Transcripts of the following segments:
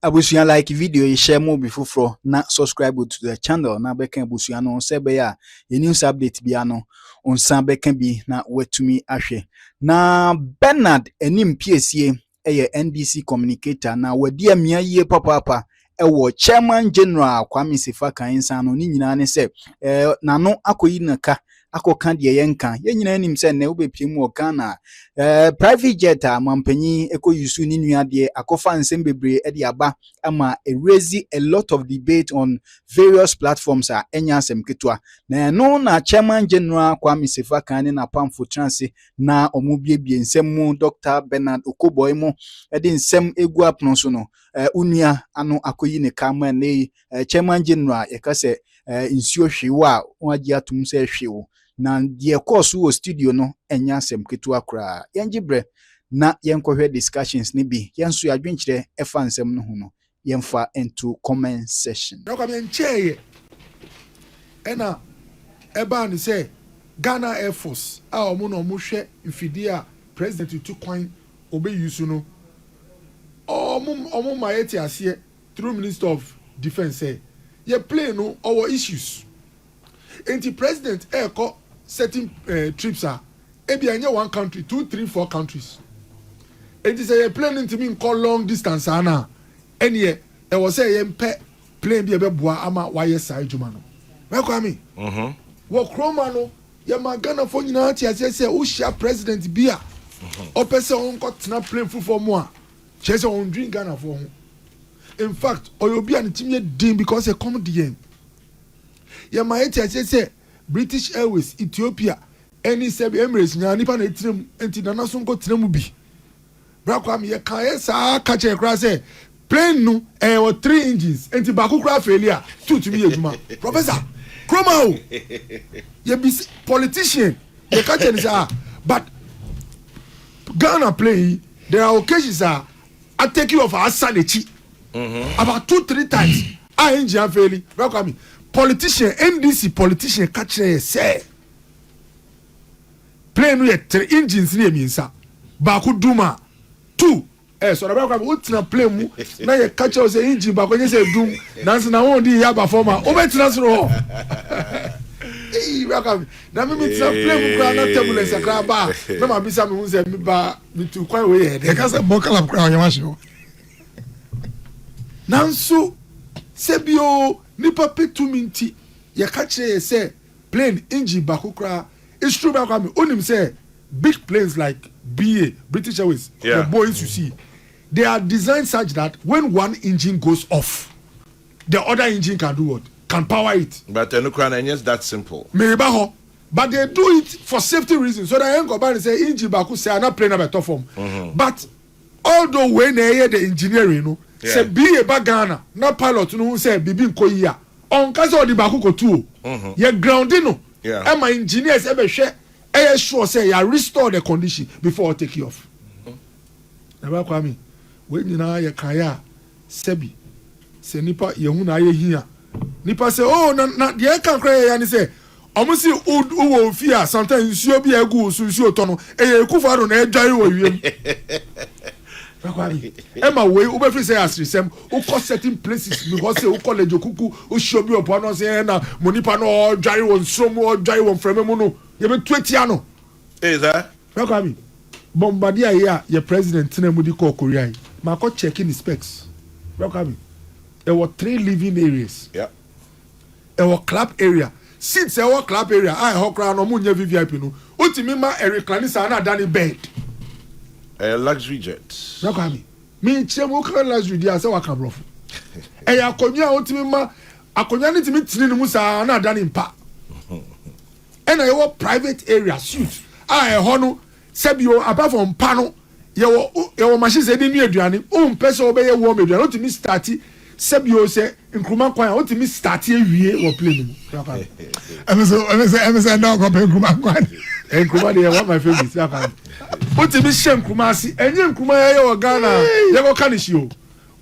Abusuan like video you share more before for na subscribe to the channel na beka abusuan no se be ya news update bia no on san beka bi na wetumi ahwe na Bernard enim piesie eye NDC Communicator na wadi amia yie papa ewo chairman general Kwame Sefa kan san no ni nyina ne se na no akoyi naka akoka de yenka ye nyina nim se ne obepiem wo Ghana private jet a mampanyi eko yusu ni nua de akofa nsem bebre e de aba ama raise a lot of debate on various platforms a enya asem ketwa na no na chairman general Kwame Sefa kan na pamfo transe na omobiebie nsem mu Dr. Bernard Okoboy mu e de nsem egu apno so no unua ano akoyi ne kama ne chairman general e ka se insuo hwewa waji atum se hwewo na die course wo studio no enya asem ketu akra yengibre na yenkohwe discussions ni bi yenso yadwenkyere efa nsem no ho no yenfa into comment section na kwame ncheye ena eba ni say Ghana Air Force a omo no mo hwe mfidi a president tu kwan obe yusu no omo mayeti ase through Minister of Defense say ye play no our issues enti president eko certain trips are ebi anya one country 2 3 4 countries enti say ye plane into me call long distance ana eni e was say ye mpe plane bi ebe boa ama waye sai juma no me kwa mi wo kroma no ye ma Ghana fo nyina ati ase say wo share president bia opese on ko tena plane full mo a chese on drink Ghana for ho in fact oyobi an timye din because e come the end ye ma ati ase say British Airways Ethiopia any seb Emirates nya nipa na etirem enti na naso nko tirem bi bra kwa me ye kan ye sa ka che kra say plane no wa 3 engines enti ba ku kra failure to me ejuma professor kroma o ye be politician ye ka che ni say but Ghana plane there are occasions I take you off Asanechi about 2-3 times engine failure bra kwa me politician NDC politician catch say plane we 3 engines ni eminsa ba ku duma 2 so na ba kwa utina plane mu na ye catch say engine ba ko nye say dum nansi na won di ya ba forma o betina so ho ba kwa na me tina plane mu kwa na table sakra ba na ma bisa me hu say me ba me tu kwa we ye de ka say bokala kwa onyama shi nanso sebio nipa petu minti ya kache say plane engine bakukra it's true ba kwame onim say big planes like BA British Airways the Boeing you see they are designed such that when one engine goes off the other engine can do what can power it but enukra yes that's simple maybe ho but they do it for safety reasons so that ain't go back and say engine baku say na plane na better form but although when they hear the engineering no say BA ba Ghana na pilot no say bibi nkoyi a on ka say odi ba ko tu ye grounding no e ma engineers e be hwe e sure say ya restore the condition before take you off na ba kwa mi we nyina ye kaya sebi se nipa ye hu na ye hia nipa say oh na de kan kra ya ni say omo si wo fia sometimes nsuo bi egu so nsuo to no e ye kufaro na e dware wo wiem Emma way over free say as resem who call certain places because say who college okuku who show me upon us say na monipa no dware won so mo dware won frame mu no ye be 20 ano is that Kwame bombardier here your president na mu di call Korea ma ko checking the specs Kwame there were 3 living areas there were club area since there were club area I hokra no mu nya VIP no utimi ma recline sa na dani bed a luxury jet. Kwame me chemo kan luxury dia say waka brofo e ya akonya otimi ma akonya ni timi tini mu sa na da ni mpa e na your private area suit ho no sebio apart from mpa no your machine say ni aduane o mpe so obeye wo aduane otimi start sebio say nkruma kwan otimi start ewie wo plane mu emeso na ko pe nkruma kwan nkruma dey one my favorite Kwame otimi shem kumasi enye nkuma ye wo Ghana ye go kanishi o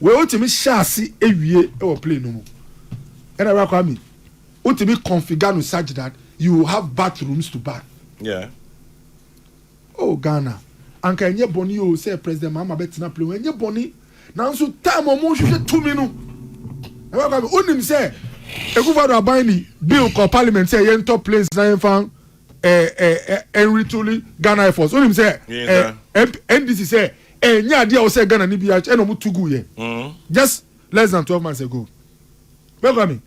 we otimi shasi ewie e wo plane no mu ena ra kwa mi otimi configure no such that you have bathrooms to bath oh Ghana anka enye boni o say president mama betina plane enye boni Now so time or more should 2 minutes. Unim say Ekufado Abani bill called parliament say yen top place na fan Henry Tuli Ghana Air Force. Unim say NDC say nya dia o say Ghana ni bi e no mutugu ye. Just less than 12 months ago. Welcome.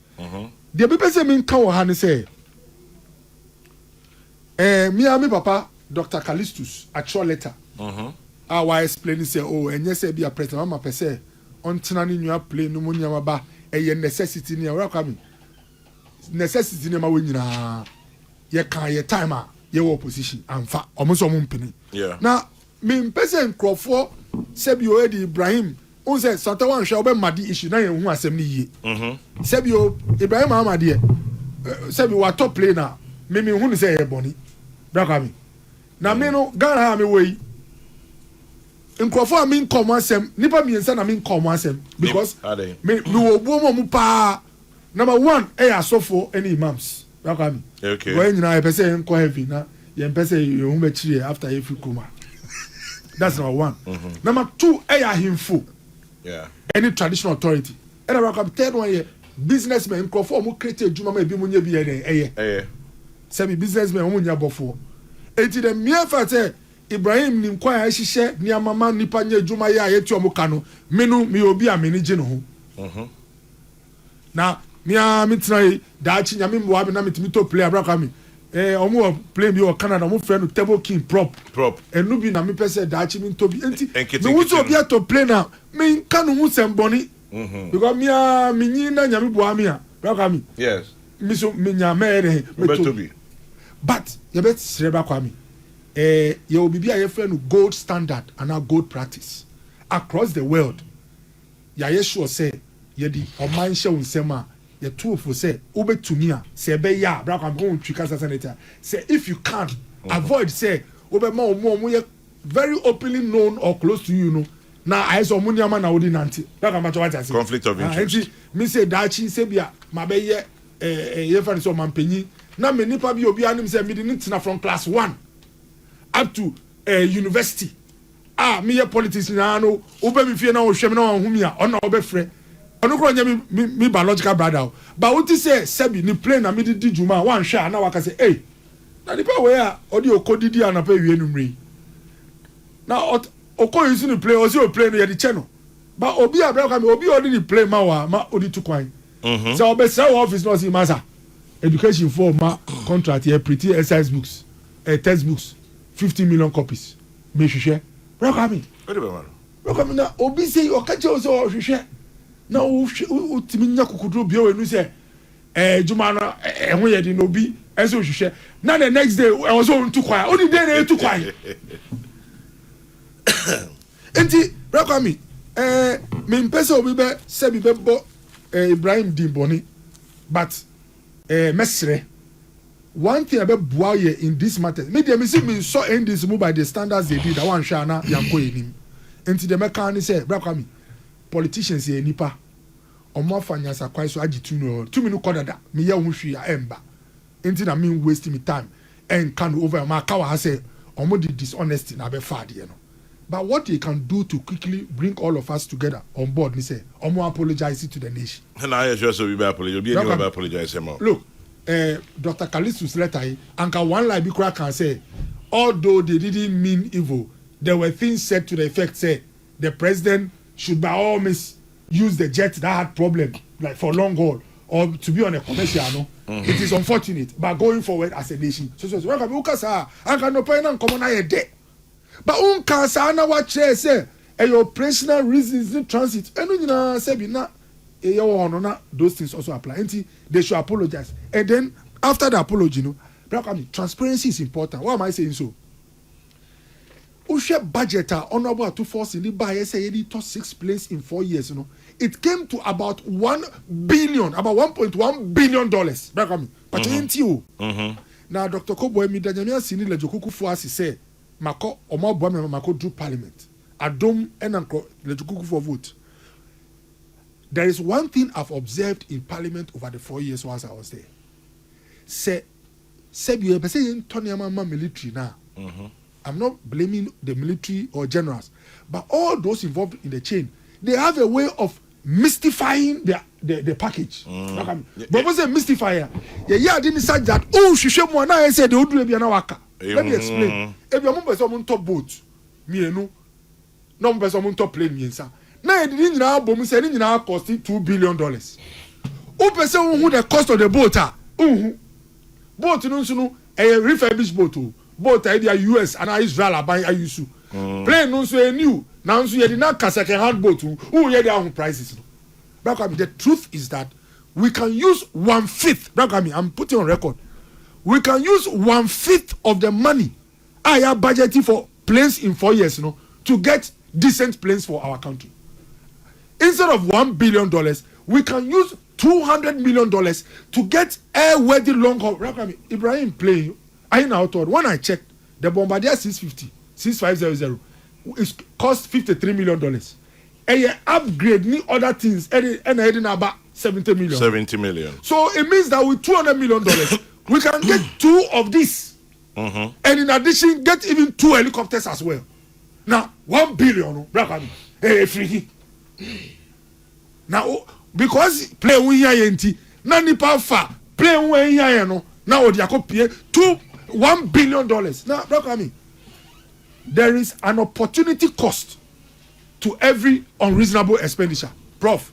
The people say me kan wo ha ni say me papa Dr. Callistus actual letter. I was explaining say and yes say be a president mama per se on tinani new play no mo nyama ba e necessity ni welcome. Necessity ni ma we nyina ye kan ye time a ye wo opposition amfa omo so mo mpini. Now me person crofo say bi o Edi Ibrahim on say santa wan hwe obe madi issue na ye hu asem ni yie. Say bi o Ibrahim Ahmad say bi wa top play na me hu ni say ye boni. Welcome. Na me no Ghana ha me we nkrofo a me nkom asem nipa miensa na me nkom asem because me wo buo mo pa number 1 asofo any imams welcome okay go nyina e pese nko heavy na ye pese ye hu be chire after every kuma that's number 1 number 2 ahimfo any traditional authority and welcome third one here businessmen nkrofo mo create adwuma ma ebi mo nya bi ye say businessmen mo nya bofo enti the mere fact say Ibrahim ni kwa ya hihye ni amama nipa nya adwuma ya yeti omo ka no menu mi obi a meni gye no ho na mi try da chi nyame mwa bi na mitimi to play abra kwame omo play bi o Canada omo friend no table king prop enu bi na mi pese da chi mi to bi enti me wuzo obi to play na me kan no hu semboni because mi nyi na nyame bua mi a abra kwame yes mi so mi nya me to be but you bet sreba kwame your bibi a friend gold standard and a gold practice across the world. Ya sure say ye di oman hye unsema ye two for say ube to me say be ya bra kwa go ntwika senator say if you can't avoid say ube ma ye very openly known or close to you know na I so munya ma na odi nanti bra kwa ma say conflict of interest me say dachi say bia ma be ye friend so mampanyi na me nipa bi obi anim say me di ntina from class 1 up to university me ye politics na no ube mi fie na wo hwem na wo humi a ona obe frɛ ono kro nya mi biological brother but what say sebi ni play na mi di juma wan hwɛ na waka say na nipa we a odi okodidi anapa wie numre na okɔ use ni play o si o play no ye di che no but obi abra ka me obi odi ni play ma wa ma odi tu kwan so obe say office no si masa education for ma contract here pretty exercise books textbooks 50 million copies me hwehwɛ welcome na obi say okache o so hwehwɛ na o timi nya kokudro bia we nu say juma no ho ye di no bi eso hwehwɛ na the next day e was on tu kwai odi day na tu kwai enti welcome me mpese obi be se bi be bo Ibrahim Dimboni but mesre one thing about Buaye in this matter, me see me saw in this move by the standards they did. I want Shana Yanko in him. Into the mechanic say, Brakami, politicians here nipa. Or more finance are quite so agituno. 2 minutes quarter that me ya unshi a ember. Into the mean wasting me time and can over my kawa has say, or more dishonesty na be fad, you know. But what they can do to quickly bring all of us together on board, me say, or more apologize to the nation. And I just will be apologize. Look. Dr. Callistus letter and one line be can say although they didn't mean evil there were things said to the effect say the president should by all means use the jet that had problem like for long haul or to be on a commercial no it is unfortunate but going forward as a nation so welcome ukasa and can no pay na common na day but unkasa na what say operational reasons in transit enu nyina say bi na those things also apply. They should apologize. And then after the apology, transparency is important. Why am I saying so? Ushe budget honorable to force in the buy say it to 6 planes in 4 years. It came to about $1 billion, about $1.1 billion. Now Dr. Kobo mi danyamia sini le jokuku fu asi say mako omo boa me mako do parliament. Adom enanko le jokuku for vote. There is one thing I've observed in Parliament over the 4 years once I was there. Say you ever say military now. I'm not blaming the military or generals, but all those involved in the chain. they have a way of mystifying the package. But what's a mystifier? Yeah, didn't say that. Oh, she should one. I said, "Oh, do be an awaka." Let me explain. If your mum someone top boat, me no person someone top plane me sir. Now the engine now bomb say engine now cost $2 billion. Who person who the cost of the boat are? Boat no a refurbished boat idea US and Israel buy IUSU. Plane no so new. Now so you did not cast second hand boat. Who hear their own prices? The truth is that we can use 1/5. I'm putting on record. We can use 1/5 of the money I have budgeted for planes in 4 years, to get decent planes for our country. Instead of $1 billion, we can use $200 million to get airworthy long haul. Ibrahim plane. I now thought when I checked the Bombardier 6500, it cost $53 million. And upgrade me other things and heading about 70 million. 70 million. So it means that with $200 million, we can get 2 of these. And in addition, get even 2 helicopters as well. Now, $1 billion, free. Now, because play we here enti, na nipa fa play we here no, now they are pay $1 billion. Now, there is an opportunity cost to every unreasonable expenditure, Prof.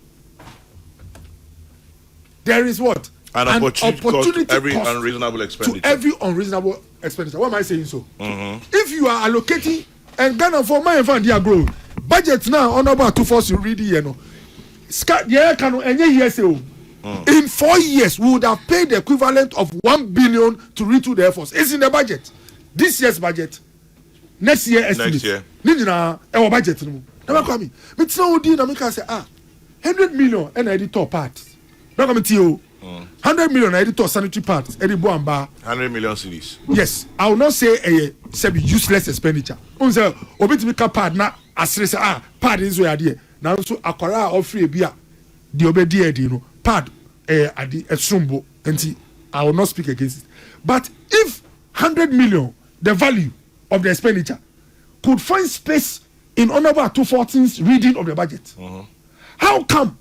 There is what? An opportunity cost to every unreasonable expenditure. To every unreasonable expenditure. Why am I saying so? If you are allocating and Ghana for my fund dear grow budget now on about 2 force you read here no. In 4 years, we would have paid the equivalent of $1 billion to retool the Air Force. It's in the budget. This year's budget. Next year estimate. Next year. Our budget. Never come. But now we say 100 million and editor parts. Not coming to you. 100 million editor sanitary parts. 100 million cedis. Yes, I will not say a useless expenditure. Unse obi timi ka pad na asre say pad is where there. Now so akwara offer a bia the obedi edi no pad adi esumbo enti I will not speak against it. But if 100 million the value of the expenditure could find space in Honorable 214's reading of the budget, how come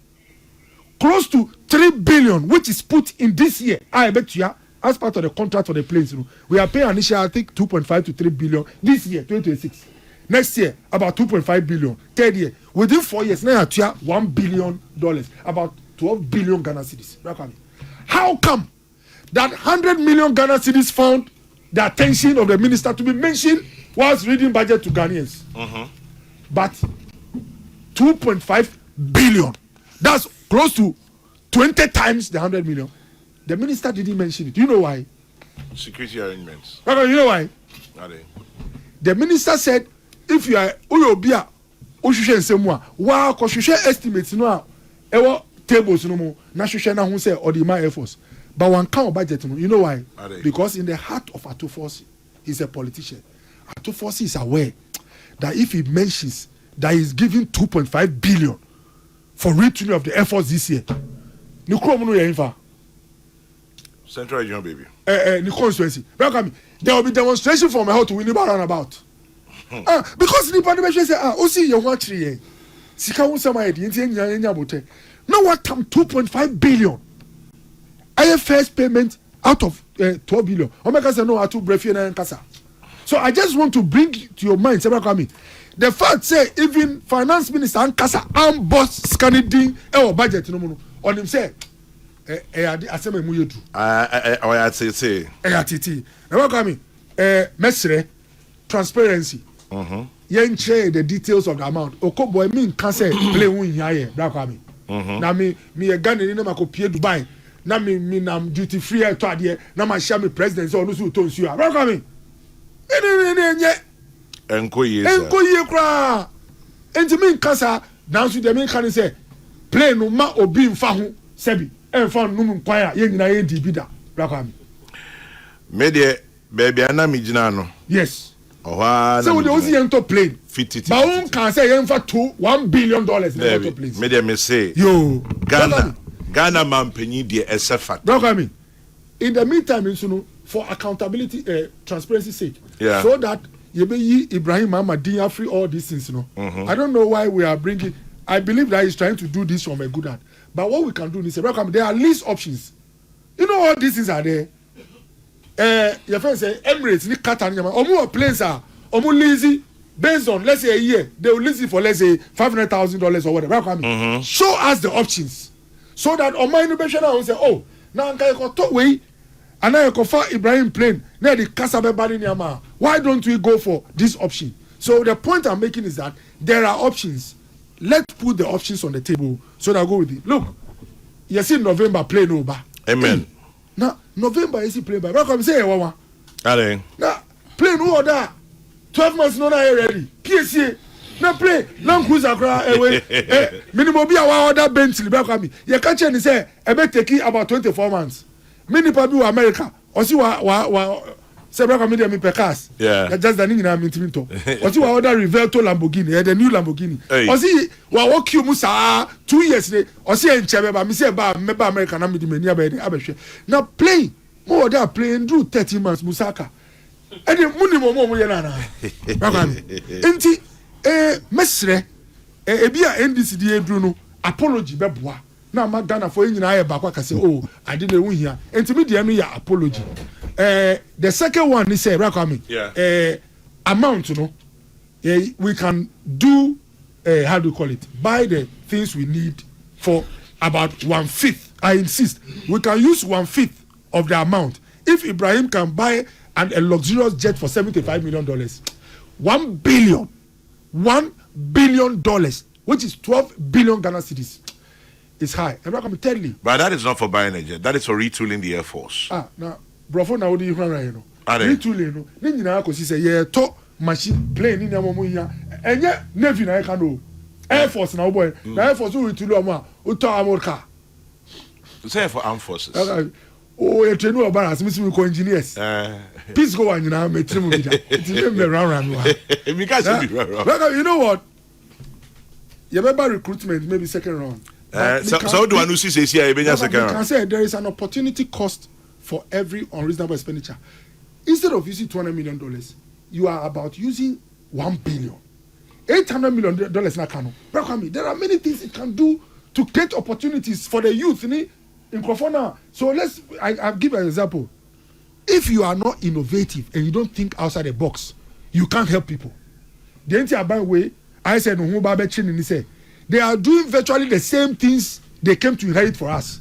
close to 3 billion which is put in this year, I bet you as part of the contract for the planes, we are paying initial I think 2.5 to 3 billion this year 2026. Next year about 2.5 billion. Third year within 4 years now at $1 billion, about 12 billion Ghana cedis. How come that 100 million Ghana cedis found the attention of the minister to be mentioned whilst reading budget to Ghanaians? But 2.5 billion, that's close to 20 times the 100 million. The minister didn't mention it. Do you know why? Security arrangements. You know why? Are they? The minister said, if you are Uyobia, Ushusha Semua, wow, Koshusha estimates no, ewa tables no more, Nashusha na who say, or the Air Force. But one count budget, you know why? Because in the heart of Atufosi, he's a politician. Atufosi is aware that if he mentions that he's giving 2.5 billion for retraining of the Air Force this year, Central Region, baby. The constituency. There will be demonstration from how to win about runabout. Because the parliament say, see you want 3 years. Sika won some idea. Now what come 2.5 billion? I first payment out of 12 billion. Omega say no, I too brief and kasa. So I just want to bring to your mind, the fact say even finance minister and kasa and boss scanning our budget no more. On him say, aseme mu yedu. I say. Now come mesre transparency. Yen share the details of the amount. Oko boy mean can say play win here. Now come na me a Ghana ni na makopie Dubai. Na me nam duty free to ade. Na ma share me president so no so to nsu a. Now come enkoye kra enti min kasa nanso de min kan say play no ma obi mfa ho sebi enfa no mun kwan a ye nyina ye di bida rakam me de baby ana mi gina no yes oha so we dey use yen to play fititi ba un kan say yen fa $1 billion in to play me de me say yo Ghana man penyi de Sefa rakam in the meantime you for accountability transparency sake so that Ibrahim Ahmad free all these things, I don't know why we are bringing I believe that he's trying to do this from a good heart. But what we can do is there are least options. You know all these things are there. Your friend say Emirates, ni Qatar, ni omu planes are omu lazy based on let's say a year. They will lease it for let's say $500,000 or whatever. Show us the options so that on my innovation I will say, oh, now I can talk way. And now you can find Ibrahim plane. Now the Kasabe Bari Nyama. Why don't we go for this option? So the point I'm making is that there are options. Let's put the options on the table so that I go with it. Look, you see November plane over. Amen. Now November is plane by. Welcome say Wawa. Allez. Now plane who order 12 months no na ready. PSA. Now plane long cruiser cry away. Minimum be our order Bentley. Welcome. You catch and say I bet take about 24 months. Many people America or see wa several comedian me pecas. Yeah. Just the name I'm to. Or see wa order Rivelto Lamborghini, the new Lamborghini. Or see wa walk you musa 2 years or see en chebe ba me say ba America na me di mania ba abehwe. Now play more order playing do 30 months musaka. And the money mo ye na na. Enti mesre bia NDC di edru no apology beboa. Now my Ghana for you na back I say oh I didn't win here. Intermediate me apology. The second one is say Kwame. Yeah. Amount you know. We can do how do you call it? Buy the things we need for about 1/5. I insist. We can use 1/5 of the amount. If Ibrahim can buy a luxurious jet for $75 million, $1 billion, which is 12 billion Ghana cedis. It's high. I'm not going to tell you. But that is not for buying a jet. That is for retooling the Air Force. Now, brofo na odi ihwan right no. Retooling no. Ni nyina ko si say ye to machine plane ni nyamo mo hia. Enye Navy na e ka no. Air Force na boy. Na Air Force we retooling am a o to America. Say for armed forces. Oh, e train no bara asimi we ko engineers. Peace go an nyina metri mo bida. It is me round wa. Because you know what? You better recruitment maybe second round. So do I know see second round? Can say there is an opportunity cost for every unreasonable expenditure. Instead of using $200 million, you are about using $1 billion. $800 million na kano. There are many things it can do to create opportunities for the youth in Krofona. So I'll give an example. If you are not innovative and you don't think outside the box, you can't help people. The entire way I said they are doing virtually the same things they came to inherit for us.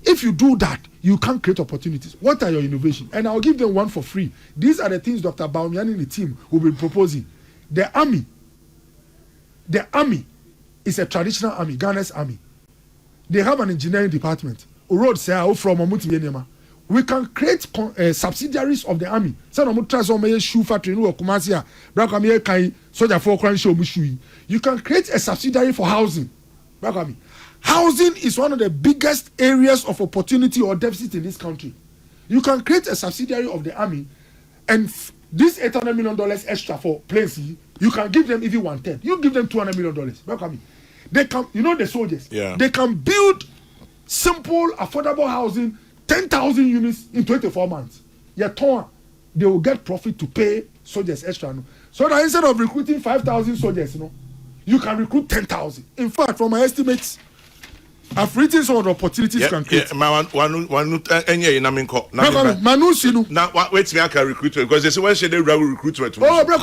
If you do that, you can't create opportunities. What are your innovations? And I'll give them one for free. These are the things Dr. Baumian and the team will be proposing. The army is a traditional army, Ghana's army. They have an engineering department. We can create subsidiaries of the army. Shoe factory, you can create a subsidiary for housing. Housing is one of the biggest areas of opportunity or deficit in this country. You can create a subsidiary of the army, and this $800 million extra for planes, you can give them even 1/10. You give them $200 million. They can, the soldiers. Yeah. They can build simple, affordable housing, 10,000 units in 24 months. They will get profit to pay soldiers extra. So that instead of recruiting 5,000 soldiers, you can recruit 10,000. In fact, from my estimates, I've written some of the opportunities you can create. Now, wait me, I can recruit because they say, why should they recruitment? All the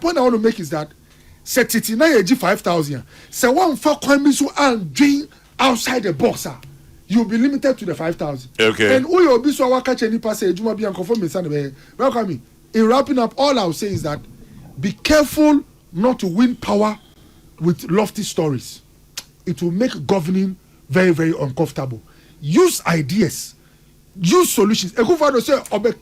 point I want to make is that, set it in 5,000. So one for Kwame so and doing outside the box, you'll be limited to the 5,000. Okay. And who you'll be so watch any passage, you might be unconformed. Welcome. In wrapping up, all I'll say is that be careful not to win power with lofty stories. It will make governing very, very uncomfortable. Use ideas, use solutions. Ekufado say obe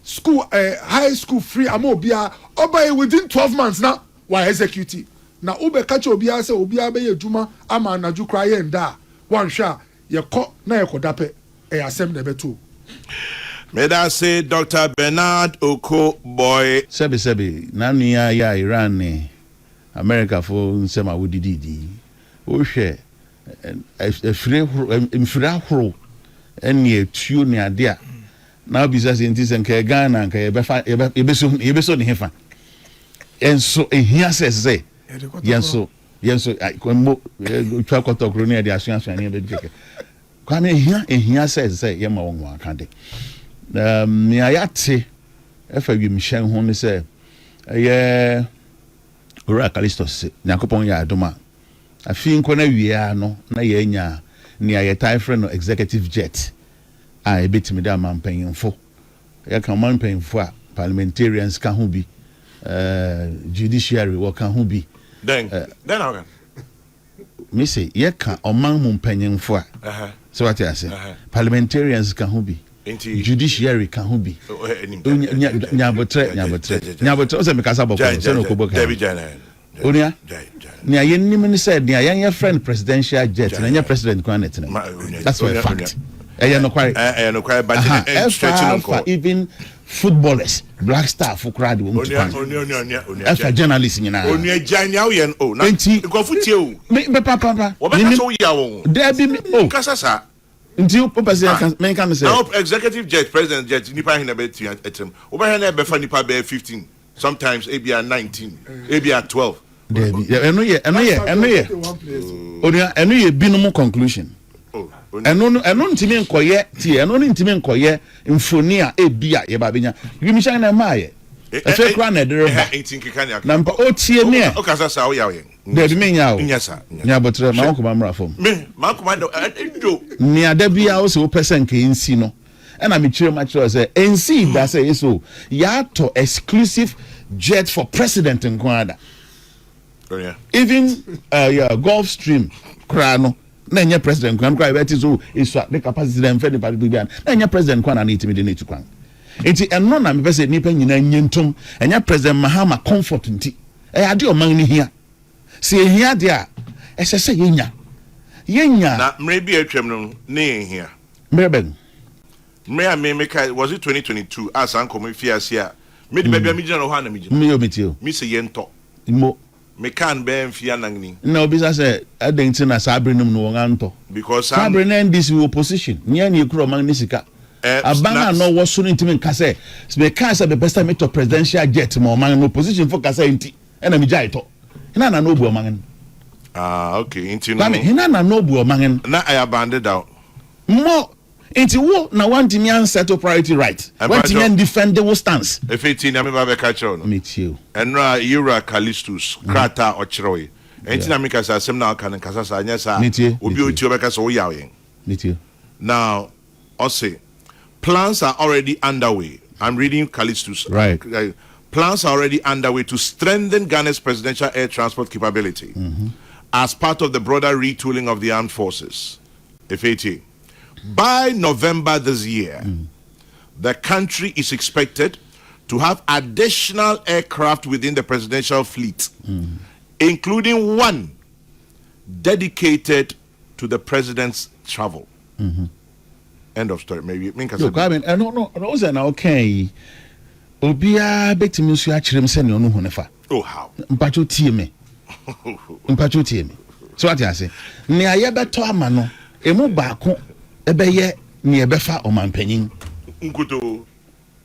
school, high school free amobia oba within 12 months now. Why execute? Now ube catch obia say obia be juma ama naju cry and da one shot. Ye ko na ye kodape asem de beto. May I say Dr. Bernard Oko boy sebi nanu ya Iran ne America for nsema wodididi o hwe mfira horo ene etuo ne ade a na bisa se nti se nka Ghana nka ye beso ne hefa enso ehia se yenso kwammo twa kotokro ne de asuasu ne be keke Kwame ehia says say yema won aka de me ayate efa wi mhyen ho ne say ye ora kalistos nyakopon ya adoma afi nko na wiea no na ye nya ne aye tie friend no executive jet a ebetimi da mampanyimfo ya kan mampanyimfo a parliamentarians ka ho bi judiciary wo ka ho bi then how me say ye kan oman mu mpanyimfo a so what you say parliamentarians ka ho bi judiciary ka ho bi nyabotre o se me kasa boko so no ko boko onia nia yenim ni said nia yan friend presidential jet na nya president kwanet na that's a fact no kware but even footballers black star for crowd won to onia journalists nyina onia janya wo yen o na ko futie o me papa wo be ka so ya wo there be o kasa sa nti o president men kan say now executive jet president jet nipa hin na be ti etem wo be na be fa nipa be 15 sometimes abia 19 abia 12 eno ye onia eno ye binom conclusion eno ntimi nkoye ti eno ntimi nkoye mfoni a ebia ye ba benya yimishan na maaye efe kra na dereba na mpa otie ne o kasa sa o ya ye de bi menya o nyasa nya botre ma ko mamra fom me ma ko ma do ni adabia o se o person ke nsi no na me kire ma kire say nsi da say eso ya to exclusive jet for president in Canada. Oh yeah. Even Gulf Stream krano na nya president kwan kwa beti so iso the capacity dem fe the bian na nya president kwan na itimi de netu kwan enti enno na me pese nipa nyina nyentum enya president Mahama comfort nti ade o man ni hia se hia de a esese yenya na mrebi atwam no ne hia mreben me kai was it 2022 as an come fiase a me de bebia me gina no ha na me gina me yo metio me se yento mo me kan be mfia nangni na obisa say adenti na sabrenum no nganto because sabre na NDC opposition nya na ekuro man ni sika abanga no wo so ntimi nka say me kan say be best time to presidential jet mo man no opposition for kasa nti na me jai to hina na no bu o man okay nti no hina na no bu o man na I abandoned out mo Inti wo na want me settle priority right. Want me defend the stance. If it na me ba be catch on. Me too. Enra Eura Callistus, Krata Ochroy. Enti na me kasa asem na aka kasa sa anya sa obi oti obeka so wo yawen. Me too. Now, say plans are already underway. I'm reading Callistus. Right. Plans are already underway to strengthen Ghana's presidential air transport capability as part of the broader retooling of the armed forces. FAT. By November this year, the country is expected to have additional aircraft within the presidential fleet, including one dedicated to the president's travel. End of story. Maybe no, no, okay. Obia betimi so akirem se ne onu hunefa. Oh, how? Mpacho tie me. So what you say? Ne aye beto ama no, emu baako ebeye ne ebefa omanpanyin.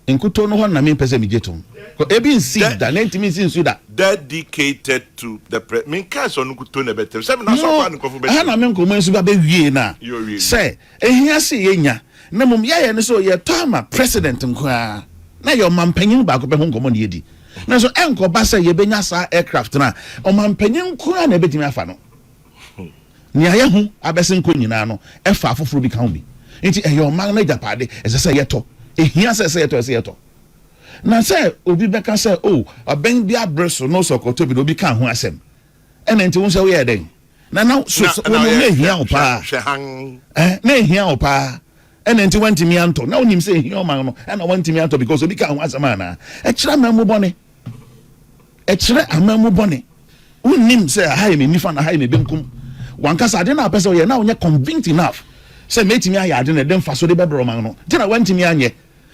Nkuto no ho na me pese me jetom. Ebi nsi da na ntimi nsi nsu da. Dedicated to the me case on nkuto na betem. Se me na so kwa nkofo be. Ha na me nkomo nsu ba be wie na. Se ehia se yenya. Na mum ye ne so ye tama president nkoa. Na your mampanyin ba ko be ho nkomo ne yedi. Na so enko ba se ye benya sa aircraft na o mampanyin nkoa na betimi afa no. Ni aye hu abese nko nyina no efa afoforo bi kan bi nti eyo man na japade ese yeto ehia se yeto na se obi beka se oh aben bi abreso no sokoto bi obi kan ho asem ene nti won se we eden na so no ehia opa na ehia opa ene nti wantimi anto na onim se ehia man no na wantimi anto because obi kan ho asem ana e kira amamu bone unim se ha me nifa na ha me benkum wankasa ade na pese ye na onye convinced enough say metimi aye ade na dem fa so de bebro man no tina wantimi anye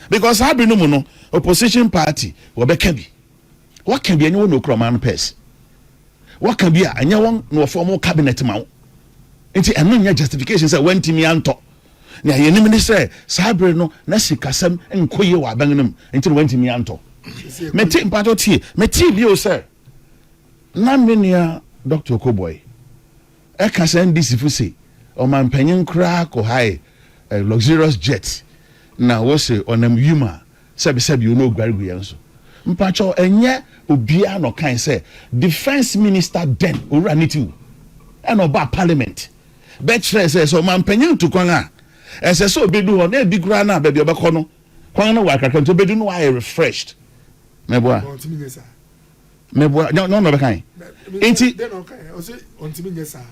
because habi no mu no opposition party wo be ka bi what can be anyone no kroman pes what can be anya won no form cabinet mawo enti eno nya justification say wantimi anto na ye nim ni say sabre no na sikasam enkoye wa ban nim enti wantimi anto meti mpato tie meti bi o say na menia Dr. Koboy e ka say NDC fu say o man panyin kra ko high luxurious jet na wo say onam yuma sebi you know gwarigu yanso mpacho enye obia no kan say defense minister then owura nitiu e no ba parliament betre say so man panyin to kwan a ese so obedu ho na ebi kra na ba bi obekọ no kwan na wa kakra to obedu no wa refreshed meboa no be kan enti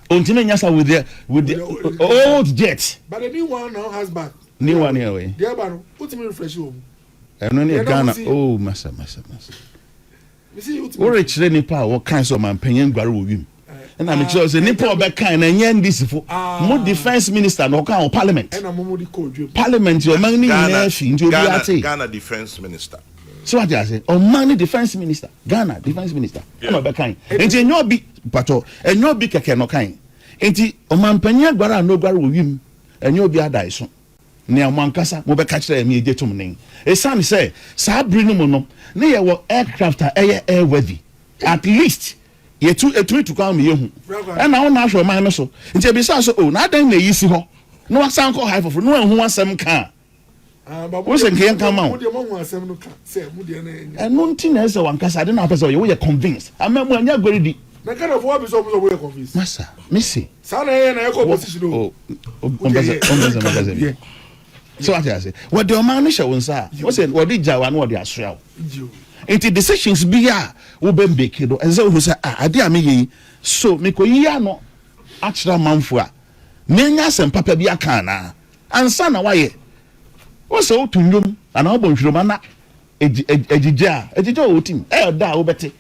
ontimi nyasa with the old jet but the new one now has back new one here way the other one put him refresh home eno ne Ghana oh masa you see o rechire nipa wo kan so man panyin gware wo wim na me sure say nipa obe kan na nya ndisi fo mo defense minister no kan o parliament na mo di ko dwem parliament yo man ni na fi nti obi ate Ghana defense minister. so what you say on man defense minister Ghana defense minister no be kan enti enyo bi pato enyo bi keke no kan enti o man panyin gware no gware wo wim enyo bi adai so ne amankasa mo be ka kire me ejetum nen esan say sa bri no mo no ne ye wo aircraft airworthy at least ye tu etumi to come ye hu e na won na hwe man no so nti e bi sa so o na dan na yi si ho no asan ko high for no hu asem kan wo se nken kan ma wo de mo hu asem no kan say mo de na enya eno nti na ese wankasa de na person ye convinced amemu anya goridi na kind of what be so we convinced masa missy sa na ye na e ko position o on so what you say what the man no show nsa wo say what the jawa no what the asra enti decisions bi a wo be mbeke do enze wo say ade a me yi so me ko yi ano akira manfo a menya sem papa bi aka na ansa na waye wo say wo tunwom ana wo nhwiroma na ejija wo team da wo bete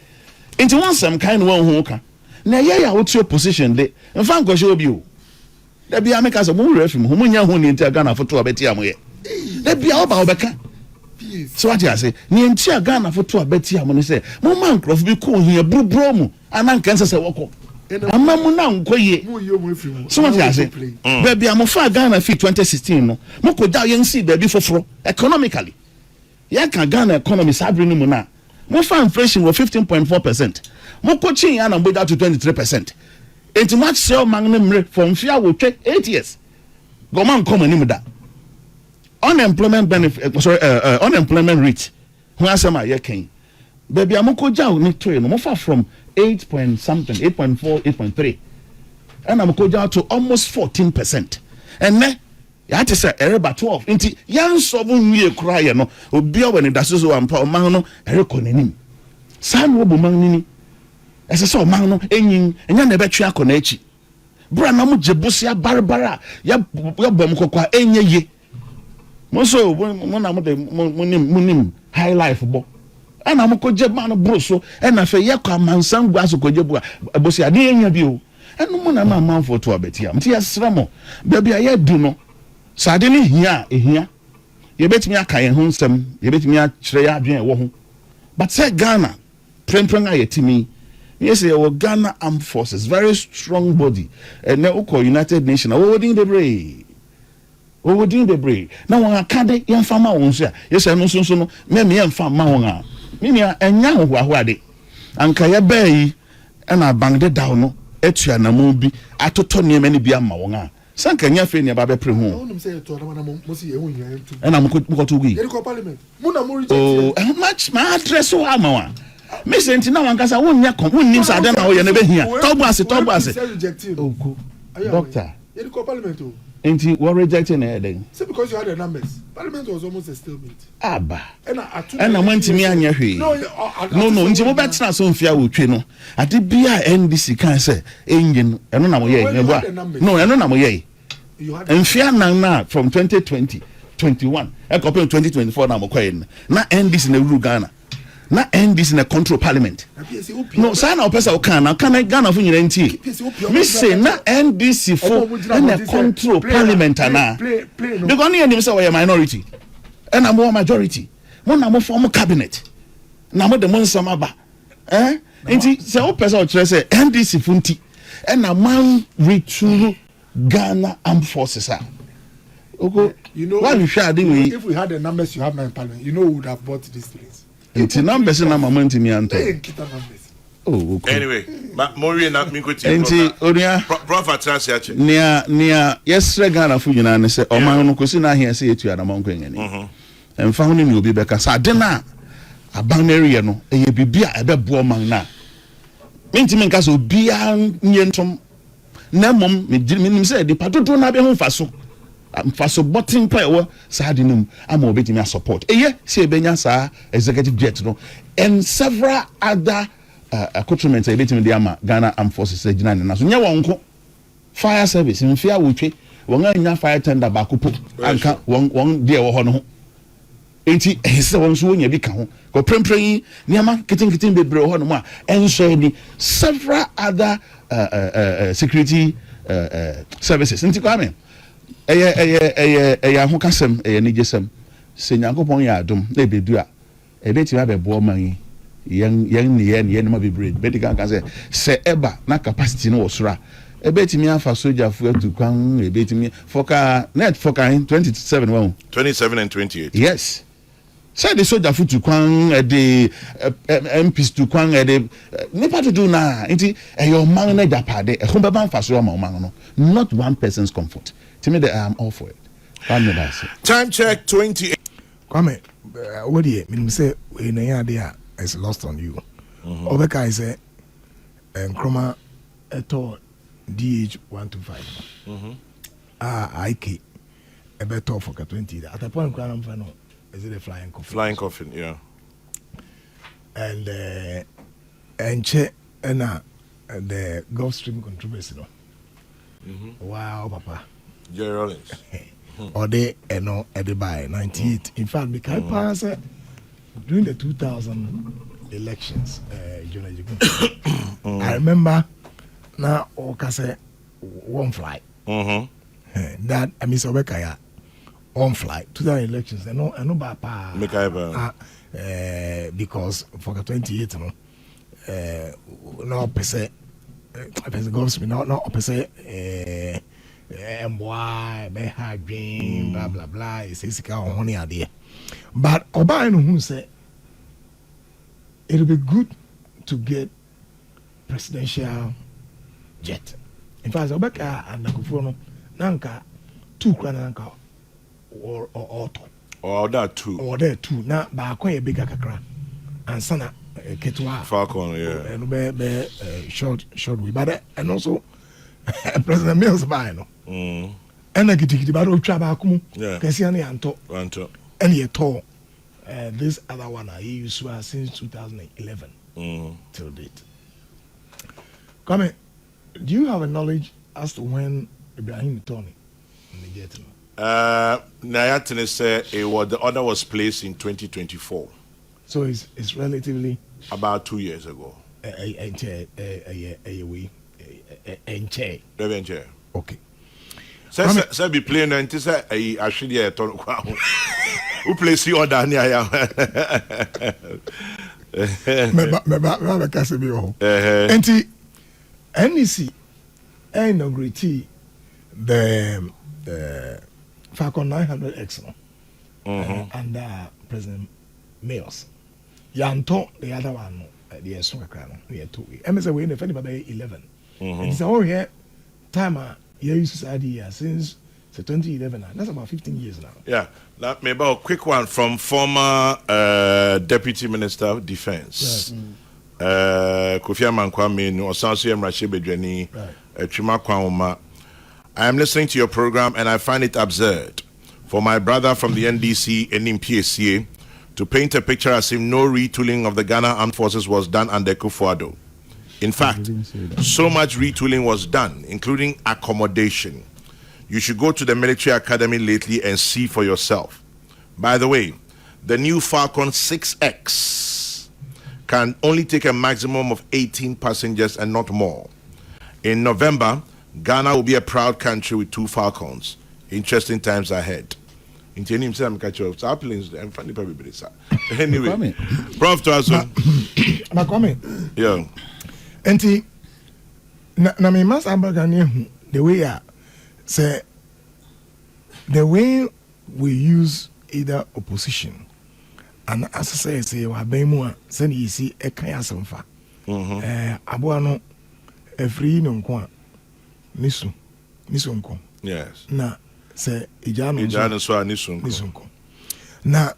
enti won sem kan no ho ka na ye ya wo to position de mfa nkoshe obi o da bia make us mo refi mo nya ho ni ntia Ghana foto abeti amoye da bia oba obeka so what you say ni ntia Ghana foto abeti amo say mo man crop bi ko hia brubro mu ananka nse se woko amamu na nkoye so what you say da bia mo fa Ghana fi 2016 no mo ko da yen si da bi foforo economically ya kan Ghana economy sabri ni mu na mo fa inflation was 15.4%. mo ko chin ya na mbo da to 23%. Enti much sell magnum from fear will take 8 years. Go man come and da. Unemployment benefit unemployment rate. When sama ye ken. Baby amoko ja ni to no far from 8 point something 8.4 8.3. And amoko ja to almost 14%. And me ya te say ereba 12. Enti yan so bu nwie kura ye no obi a we da so so ampa o man no ereko nanim. San wo bu man nini. Ese so man no enyin enya na betwe akona echi bra na mo jebusia barbara ya bom kokwa enye ye mo so mo na mo de mo nim high life bo ana mo ko je man bro so na fe ye kwa mansan gwa so ko je bu bosia de enya bi o eno mo na ma man foto abeti am ti yesra mo da bia ye du no sade ne hia ehia ye betimi aka ye ho nsem ye betimi a kire ya adwen wo ho but say Ghana prempren ayetimi. Yes, our Ghana Armed Forces, very strong body. And now United Nations, holding the brave. Now I can't young farmer won't say, yes, I know so. Maybe young farmer, Mimi and young who and Kaya Bay and I banged it down. Etia na mubi atotoni many bia mawonga. Sanka nya fe ne ba be pre ho. And I'm go to we. Oh, much my address so amawa. Me say nti na wankasa wonnya wonnim sa de na wo ye ne be hia tobo ase oh doctor you the parliament o nti we rejecting na den say because you had the numbers parliament was almost a stalemate aba and na mantimi anya hwe no nti mo betra so mfia wo twe no ade bia NDC kan say engine eno na mo ye no eno na mo ye mfia na from 2020 21 e copy 2024 na mo kwaye na NDC na rule Ghana na NDC na control parliament no say na opesa o kan na kan Ghana fu nyina nti me say na NDC fo na control parliament na because na nim say we minority and na more majority mo na mo form cabinet na mo de mo nsama ba nti say opesa o kire say NDC fu nti and na man returu Ghana Armed Forces okay you know if we had the numbers you have now in parliament you know who would have bought these things. It's numbers na mama ntimi anto. Oh, okay. Anyway, but Mori and not Minko Enti onia Prophet Transiache. Nia yes Ghana fu nyina ne se oman no kosi na ahia se etua na man kwen ani. Emfa ho ne obi beka sa de na aban area no eye bibia ebebo man na. Minti menka so bia nyentom na mom menim se de padodo na be ho faso. Faso botting pa ewo sa de num ama obetimi support. Eye se ebenya sa executive jet no and several other accoutrements a bit in the Ghana Armed Forces General Naso nya wonko fire service mfia wotwe won anya fire tender ba kopo anka won de wo ho no enti se won so wonya bi ka ho ko prempren niama kitin bebre ho no ma enso ni several other security services enti Kwame eye ho kasem eye ni gesem se nyankopon ya adom na bedu a ebeti ma bebo man yen ma be brain medical can say eba na capacity no osura ebetimi afa soldier fu atu kwan ebetimi foka 27 one 27 and 28. yes say the soldier fu tu kwan the MPs tu kwan the nipa to do na nti your man na japade e ho beba mfa so ma man no not one person's comfort to me that I am all for it. Time check 28. Kwame, what do you mean? Say in a idea is lost on you. Obeka is a chroma at all DH125. IK a better for 20. At a point, Crown Fano is it a flying coffin? Flying coffin, yeah. And check and the Gulf Stream controversy. Wow, Papa. Jerry Rollins. Or they no at the by 98. In fact, because pass during the 2000 elections, I remember now Okase one flight. That I mean Sobekaya on flight 2000 elections. I know Bapa because for 28 no per se no per se MY, Beha Dream, blah blah blah. It's a honey idea. But Obama who said it'll be good to get presidential jet. In fact, Obeka and Nakufono Nanka 2 Krananka or auto. Or that too. Or there too. Now, Bakwe a bigger kakra and Sana Ketwa Falcon, yeah. And be short way. But and also President Mills by no. And I get it about Trabakum, Cassiani Anto, and yet tall. This other one I used since 2011 till date. Come, do you have a knowledge as to when Ibrahim Tony Nayatine said the order was placed in 2024. So it's relatively about 2 years ago. Okay. So be playing and say I should hear to who plays the order near ya. Enti NDC inaugurate the Falcon 900X under President Mills. Yanto the other one the Songa we are 2 weeks. I say we in the 11. And so here time you used to idea since 2011. That's about 15 years now. Yeah. Now maybe a quick one from former Deputy Minister of Defense. Kofi Kwame no Osanso Emrashe Bedwani Chima Kwame. I am listening to your program and I find it absurd for my brother from the NDC and in PSCA to paint a picture as if no retooling of the Ghana Armed Forces was done under Kufuor. In fact, so much retooling was done, including accommodation. You should go to the military academy lately and see for yourself. By the way, the new Falcon 6X can only take a maximum of 18 passengers and not more. In November, Ghana will be a proud country with 2 Falcons. Interesting times ahead. Anyway, Prof. My comment. Yeah. Enti na me mas abagane the way say the way we use either opposition and as I say we have been more say you see e kan asemfa aboa no free no nko a nisu nko Yes. na say Ijano so nisu nko na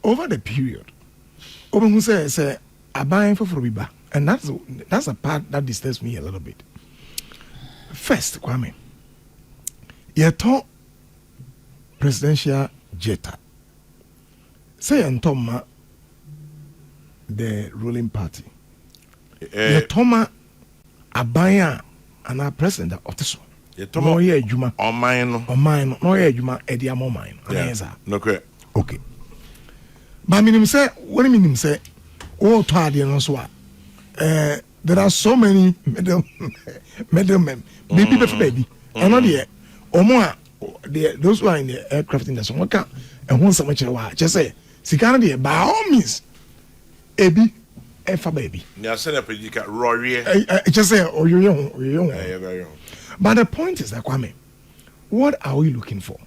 over the period oben say aban foforo bi ba, and that's a part that disturbs me a little bit. First, Kwame, you talk presidential jetta. Say Antoma, the ruling party. You talk Abaya and our president of the so. You talk more here, Juma. On mine. No, here, Juma, Eddie Amo mine. Okay. Okay. But I say, what do you mean, say, oh, tardy and so what? There are so many middlemen, baby, and not yet, or more, those who are in the aircraft industry, and once so much a while, just say, Sikana, by all means, Ebi, Efa baby. Yeah, send a predica, Rory. Just say, oh, you're young. But the point is that, Kwame, what are we looking for?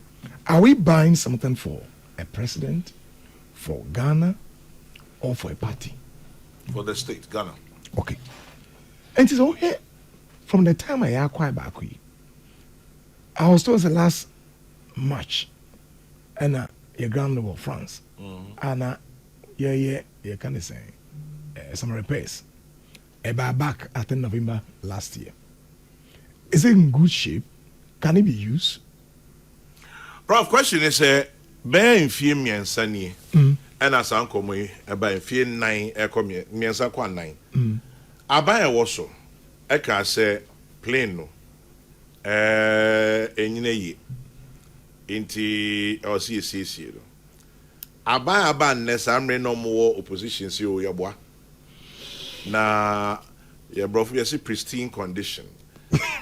Are we buying something for a president, for Ghana, or for a party? For the state, Ghana. Okay. And it's all here. From the time I acquired back, I was told the last March, and your grandmother of France, and you kind of say some repairs. About back at the November last year. Is it in good shape? Can it be used? Prof, question is bear in fear me and sunny, and as uncle me about fear 9 me and Sakwan 9. Abaya also, I can say plain no. Enyine inti OCCC. Abaya nessa no more opposition si o yabwa. Na ya brofu ya si pristine condition.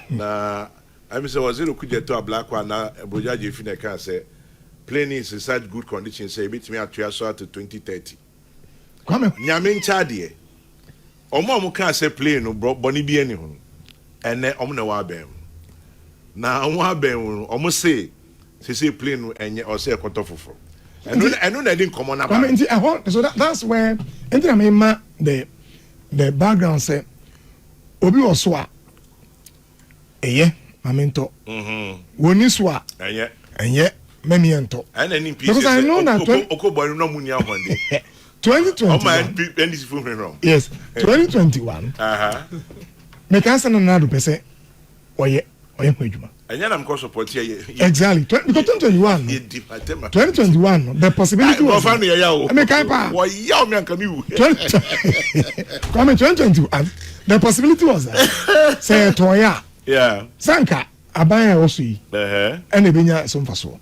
Na I say was it could to a black one na brojaji fina can say plain is in such good condition say bit me at to 2030. Kwame Nyamin chadie. Omo can say play no boni bi ani ho ene omo na wa bem na wa bem omo say play no enye o say ekoto foforo eno na din komo na ba so that's where enti na ma the background say obi oso a eye mamento woni so a enye memi ento ene ni because I know that okobo no mu ni ahonde 2021. Yes, 2021. Me can say na do pese oye hwejuma. Anya na mko support here. Exactly. Because 2021. 2021 the possibility was. Me can pa. Wo yaw me anka mi wu. 2021 the possibility was that. Say toya. Yeah. Sanka abaya also yi. And ebenya some faso.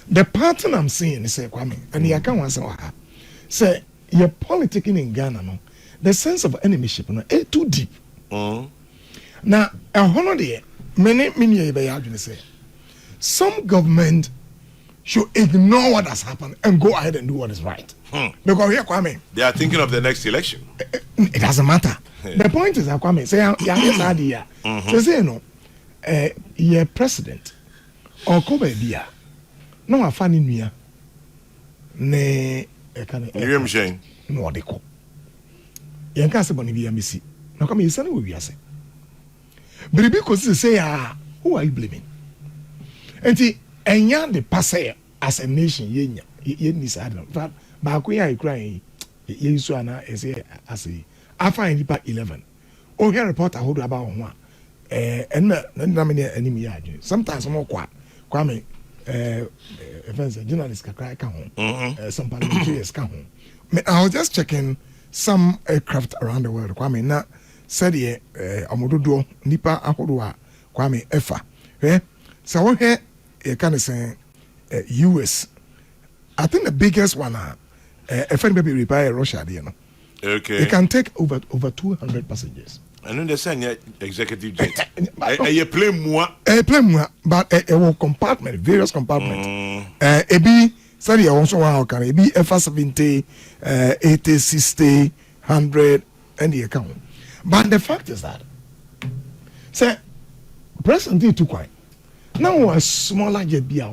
The pattern I'm seeing is say Kwame and you can answer wa. Say your politicking in Ghana, no, the sense of enemyship, no, too deep. Now, a holiday, many say some government should ignore what has happened and go ahead and do what is right. Because here, Kwame, they are thinking of the next election. It doesn't matter. The point is that Kwame say, say no, your president or Kobe Bia, no, I find in here, ne. No, they call. You can't say Bonivia Missy. Now come here, son, we are saying. But because they say, who are you blaming? And the passe as a nation, yen is Adam. But we are crying. Yesuana is as a I find it back 11. Oh, here report I hold about one. And enemy. Sometimes more quiet. Kwame. Journalists can home. Some parliamentarians come home. I was just checking some aircraft around the world. Kwame na said ye amododo nipa ahodoa Kwame Efa. So what here you can say US. I think the biggest one Efa baby repair Russia there no. Okay. It can take over 200 passengers. And then they send executive jet. A plane more. A plane more, but a compartment, various compartments. A B, sorry, I also want to be F70, 80, 60, 100, and the account. But the fact is that, say, President too quiet. Now a smaller jet be a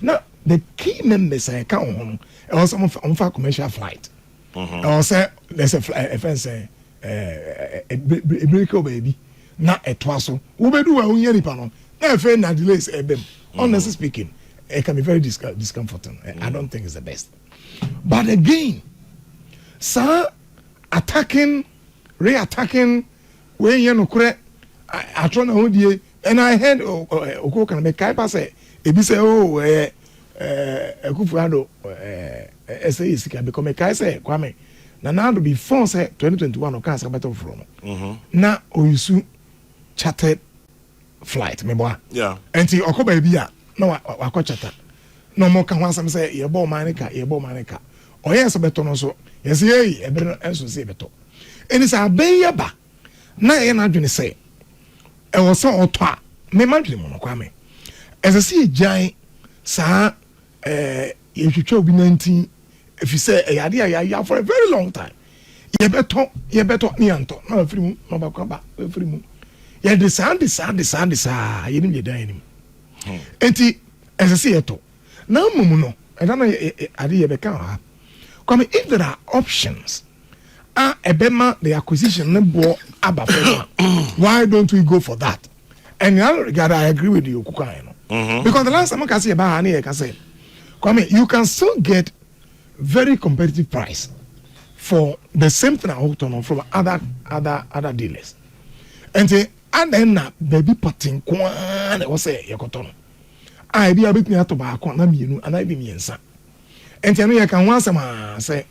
now the key members I count on some of commercial flight. Or say there's a fence. break baby na etwaso wo bedu wa unya nipa no na fe na delays ebem honestly speaking it can be very discomforting. I don't think it's the best, but again sir attacking re-attacking when you know correct I try na die and I heard oko kan me kai pa say ebi say oh Akufuado say isika because me kai say Kwame na now before say 2021 o kan say better from na oyisu chartered flight me boa enti okoba bi a na wa charter no mo kan wansam say ye bo manika o yes beto no so yes ye e bre enso say beto eni say aben ba na ye na adwene say e wo so oto a me madwene mo no Kwame as say jan sa ye twetwa obi 19 if you say yade ya for a very long time ye beto ni anto na afiri mu no ba kwaba afiri mu ye de sand ye nim ye dan nim enti as say eto na mumu no e dan ade ye be kan ha come if there are options ebema the acquisition ne bo aba for why don't we go for that? And in that regard I agree with you Kukai no because the last time I say about hani I say come you can still get very competitive price for the same thing from other dealers and then na baby patin kwan was say yakotono I be a bit near to back on na mienu and I be miensa and you know you can once say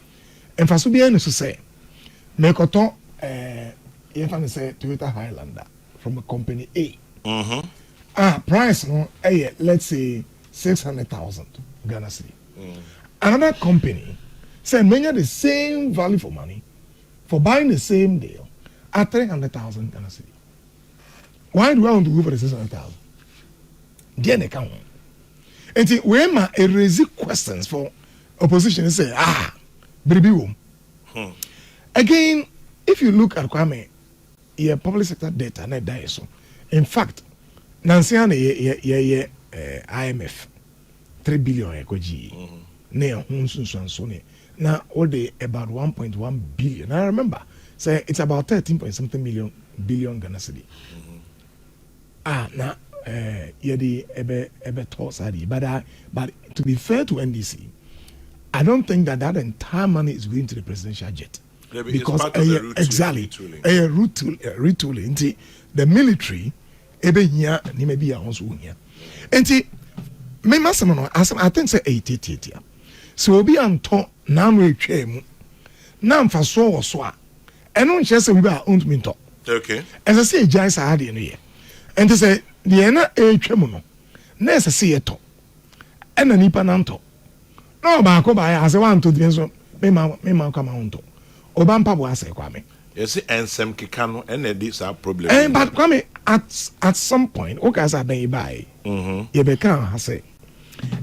and for so be any say mekoto you can say Toyota Highlander from a company A price no let's say 600,000 Ghana cedi. Another company say many the same value for money for buying the same deal at 300,000 Ghana cedi. Why do I want to go for the 600,000? Then they come. And when my raise questions for opposition say baby womb. Again, if you look at Kwame, your public sector data na die so. In fact, Nancy IMF 3 billion ekoji. Now all the about 1.1 billion. I remember say it's about 13 point something billion Ghana cedi. Now yedi ebe tosadi. But to be fair to NDC, I don't think that entire money is going to the presidential jet. Because exactly retooling the military ebe here ni maybe a also here. Enti me masamo I think say 88 ya. So obi anto na no etwa mu. Na mfa so wo so a. Eno nche se we ba ontumi nto. Okay. As I say jai sa de no ye. Enti say de na etwa mu no. Na ese se yeto. Ena nipa na nto. No ba ko ba ya ase wan to de so me ma ka ma nto. Obampa bo ase Kwame. Yes, and some kikano and this are problem. But Kwame at some point, okay, as I be by, you become say,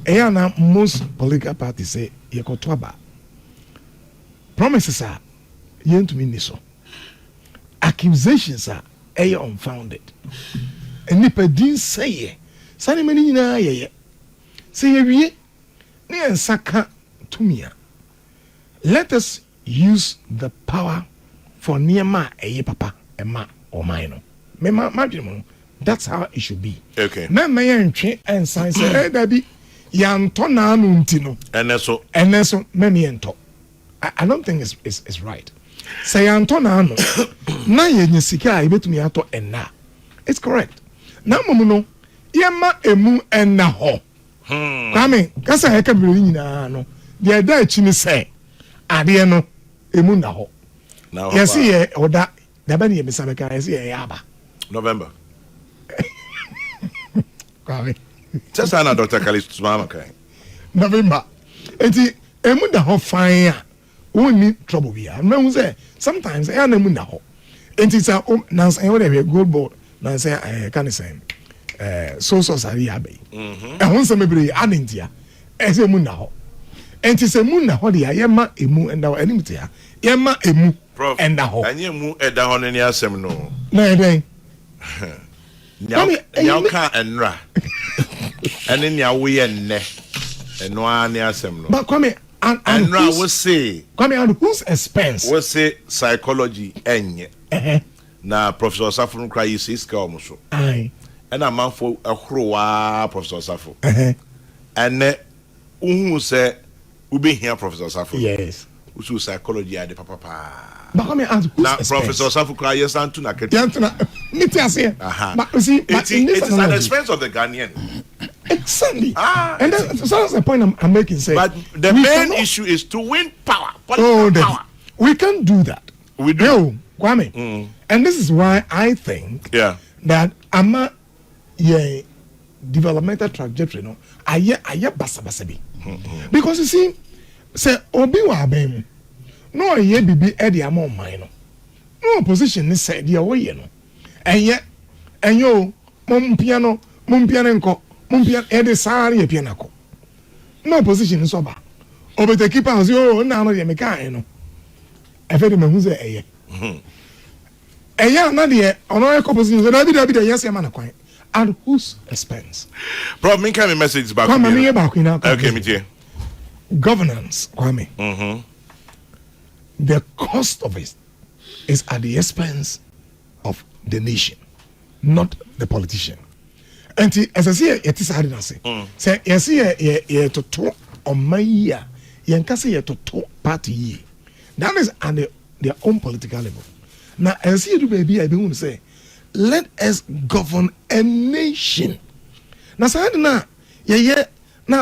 na most political parties say you go to aba. Promises are you to me so. Accusations are unfounded. And if didn't say, Sunny many na ye. Say ye, near Saka to me. Let us use the power for Niema papa ema or mine. That's how it should be. Okay. Na entry and sign say, hey baby, yantona nuntino. And so many ento. I don't think it's right. Say yantona no. Na ye sika ibetumi ato enna. It's correct. Na momuno yema emu enna ho. Kwame, kasa heka bi nyina no. The da chini say ade no emu na ho. Yes, yeah, or that. The Benny Misabeka is Yaba. November. Just another Dr. Kali's mama. November. It's a munda fire. We need trouble here. No, say sometimes I am a munda ho. And it's a Nance and whatever good board. Nance I can't say. So sorry, Abbey. And once I'm adding here as a munda ho. And it's a munda ho, the Yama emu and our enemy. Yama emu. Prof, and the whole. And you move at the honey assembly. No, Nyauka and Ra. And in your way and ne. And one assembly. But come And now we say, Kwame, and whose expense? We say psychology enye. Na Professor Safo Kayi says ka omuso. Aye. And a man for a crowa Professor Safo. And ne who say we here Professor Safo. Yes. Who psychology ade papa. But Kwame, and whose Now expense? Professor Safo Kayi stand to na kete. But you see, it is an expense of the Ghanaian. Exactly. And that's the point I'm making. Say, but the main issue is to win power. Power. We can't do that. We do. No, Kwame. And this is why I think that ama ye developmental trajectory no aye basa bi. Because you see, say obi wa abem no ye bibi e de ama man no. No opposition ni say de wo ye no. Enyo mum piano nko mumpia e de sare ye piano ko. No opposition so ba. Obete keep house yo na no ye me kan no. E fe de me hu say eye. Na de ono e opposition so na bi de yes man kwan. At whose expense? Bro, me can message back. Kwame, me back now. Okay, me too. Governance, Kwame. The cost of it is at the expense of the nation, not the politician. And as I say, it is hard to say. Say, you see, you to talk on my year, you can say you to talk party. That is at their own political level. Now, as I see you, baby, I want to say, let us govern a nation. Now,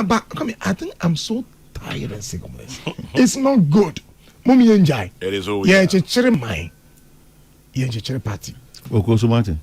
but I think I'm so tired and sick of this. It's not good. Mummy enjoy. It is always. Yeah, it's a cherry mine. Yeah, it's a cherry party. Martin.